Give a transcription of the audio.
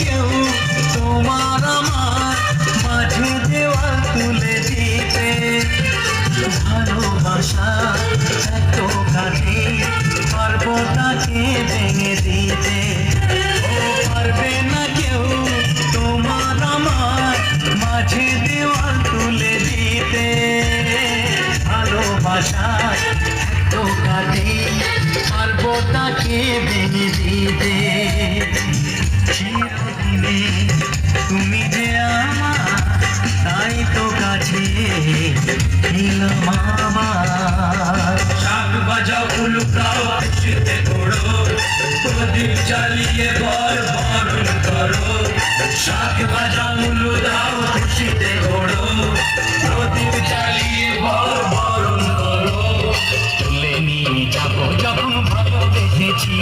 কেউ তোমার আমার মাঝে দেওয়াল তুলে দিতে। ভালোবাসা এত কাছে পারবো তাকে ভেঙে দিতে। ও পারবে না কেউ তোমার আমার মাঝে দেওয়াল তুলে দিতে। ভালোবাসা এত কাছে পারবো তাকে ভেঙে দিতে। চিরদিনে তুমি যে আমার তাই তো কাছে ছিলাম আমার। শাক বাজাও উলুকাও খুশিতে ঘোড়ো, প্রদীপ জ্বালিয়ে বর বরণ করো। শাক বাজাও উলু দাও খুশিতে ঘোড়ো, প্রদীপ জ্বালিয়ে বর বরণ করো। তুলে নিয়ে যাবো যখন ভালোবেসেছি।